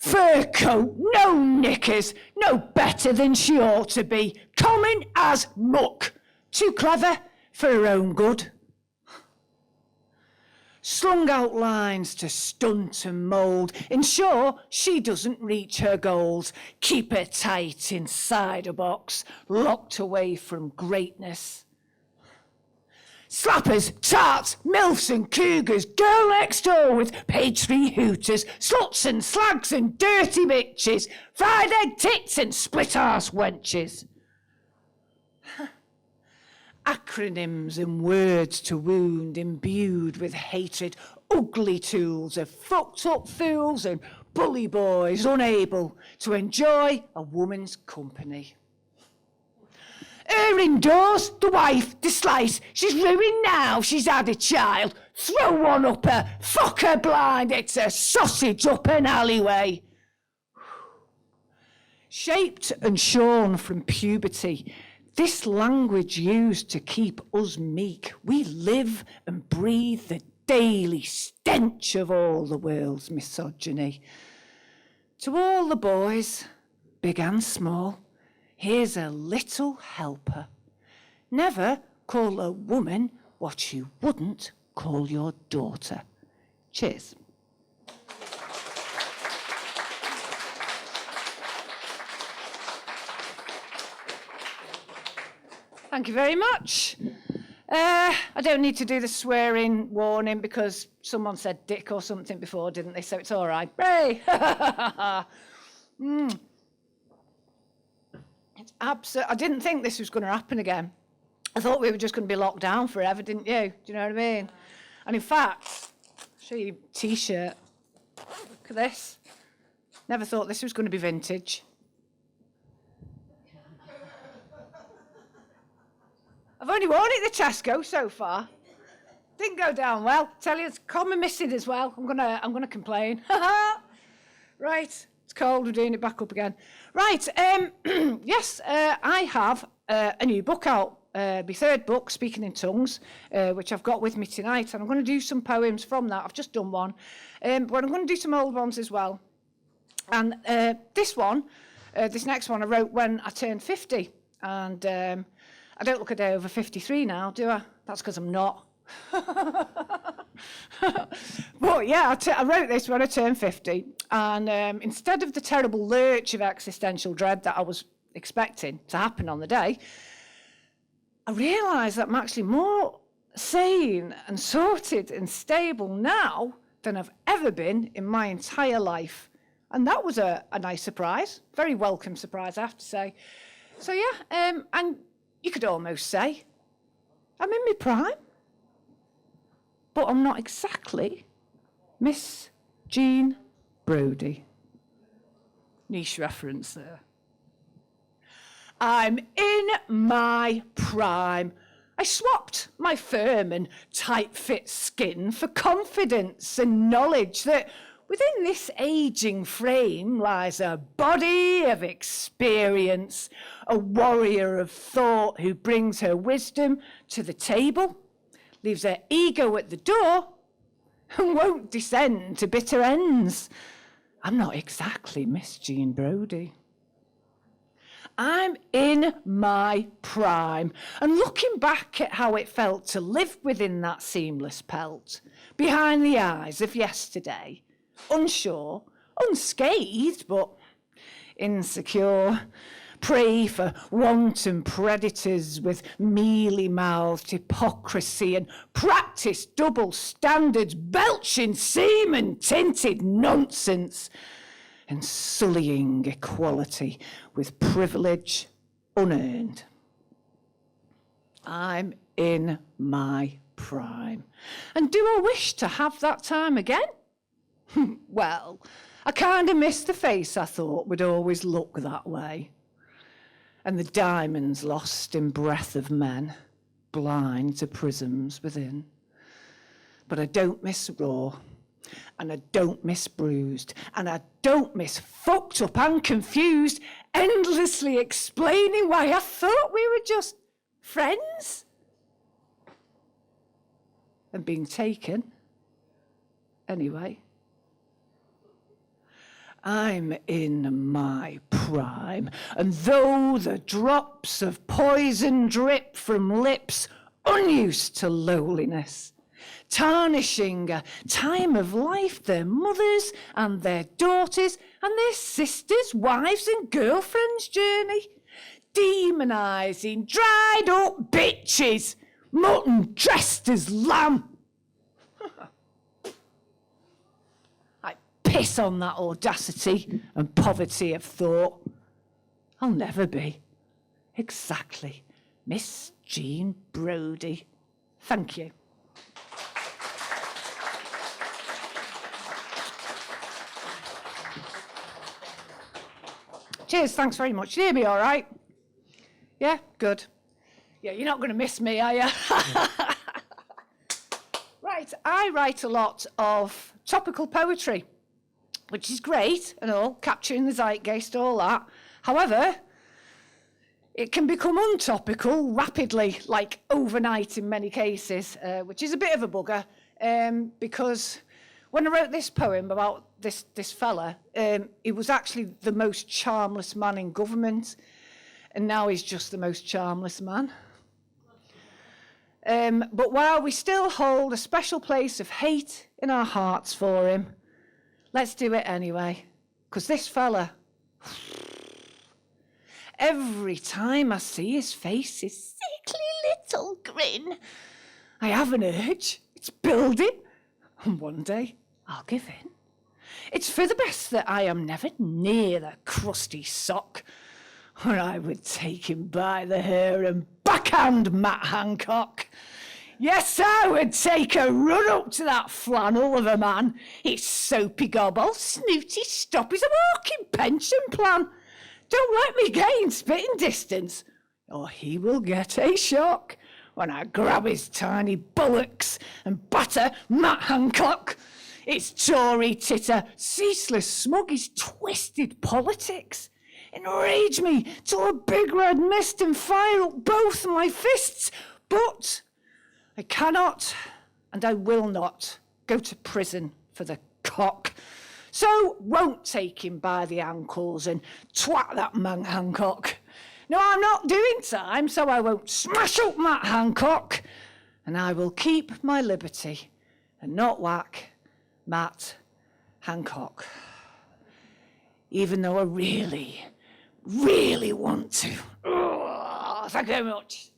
Fur coat, no knickers, no better than she ought to be, common as muck, too clever for her own good. Slung out lines to stunt and mould, ensure she doesn't reach her goals, keep her tight inside a box, locked away from greatness. Slappers, tarts, milfs and cougars, girl next door with pastry hooters, sluts and slags and dirty bitches, fried egg tits and split-arse wenches. Acronyms and words to wound, imbued with hatred, ugly tools of fucked up fools and bully boys unable to enjoy a woman's company. Her indoors, the wife, the slice, she's ruined now, she's had a child. Throw one up her, fuck her blind, it's a sausage up an alleyway. Shaped and shorn from puberty, this language used to keep us meek, we live and breathe the daily stench of all the world's misogyny. To all the boys, big and small, here's a little helper. Never call a woman what you wouldn't call your daughter. Cheers. Thank you very much. I don't need to do the swearing warning because someone said dick or something before, didn't they? So it's all right. Hey! It's I didn't think this was going to happen again. I thought we were just going to be locked down forever, didn't you? Do you know what I mean? And in fact, I'll show you a T-shirt. Look at this. Never thought this was going to be vintage. I've only worn it at Tesco so far. Didn't go down well. Tell you, it's comma missing as well. I'm gonna complain. Right, it's cold. We're doing it back up again. Right. Yes, I have a new book out. My third book, Speaking in Tongues, which I've got with me tonight, and I'm going to do some poems from that. I've just done one, but I'm going to do some old ones as well. And this next one, I wrote when I turned 50, and. I don't look a day over 53 now, do I? That's because I'm not. But yeah, I wrote this when I turned 50. And instead of the terrible lurch of existential dread that I was expecting to happen on the day, I realised that I'm actually more sane and sorted and stable now than I've ever been in my entire life. And that was a nice surprise, very welcome surprise, I have to say. So yeah, and you could almost say I'm in my prime, but I'm not exactly Miss Jean Brodie. Niche reference there. I'm in my prime. I swapped my firm and tight-fit skin for confidence and knowledge that within this aging frame lies a body of experience, a warrior of thought who brings her wisdom to the table, leaves her ego at the door, and won't descend to bitter ends. I'm not exactly Miss Jean Brodie. I'm in my prime, and looking back at how it felt to live within that seamless pelt, behind the eyes of yesterday, unsure, unscathed, but insecure, prey for wanton predators with mealy-mouthed hypocrisy and practiced double standards, belching semen-tinted nonsense, and sullying equality with privilege unearned. I'm in my prime. And do I wish to have that time again? Well, I kind of miss the face I thought would always look that way. And the diamonds lost in breath of men, blind to prisms within. But I don't miss raw, and I don't miss bruised, and I don't miss fucked up and confused, endlessly explaining why I thought we were just friends. And being taken anyway. I'm in my prime, and though the drops of poison drip from lips unused to lowliness, tarnishing a time of life their mothers and their daughters and their sisters, wives and girlfriends' journey, demonising dried up bitches, mutton dressed as lamb. I piss on that audacity and poverty of thought. I'll never be exactly Miss Jean Brodie. Thank you. Cheers, thanks very much. You hear me all right? Yeah, good. Yeah, you're not going to miss me, are you? Right, I write a lot of topical poetry, which is great and all, capturing the zeitgeist, all that. However, it can become untopical rapidly, like overnight in many cases, which is a bit of a bugger, because when I wrote this poem about this fella, he was actually the most charmless man in government, and now he's just the most charmless man. But while we still hold a special place of hate in our hearts for him, let's do it anyway, because this fella, every time I see his face, his sickly little grin, I have an urge. It's building, and one day I'll give in. It's for the best that I am never near the crusty sock, or I would take him by the hair and backhand Matt Hancock. Yes, I would take a run up to that flannel of a man. His soapy gobble, snooty stop is a walking pension plan. Don't let me get in spitting distance, or he will get a shock when I grab his tiny bullocks and batter Matt Hancock. It's Tory titter, ceaseless smug, his twisted politics enrage me till a big red mist and fire up both my fists. But I cannot and I will not go to prison for the cock. So won't take him by the ankles and twat that man Hancock. No, I'm not doing time, so I won't smash up Matt Hancock. And I will keep my liberty and not whack Matt Hancock. Even though I really want to. Oh, thank you very much.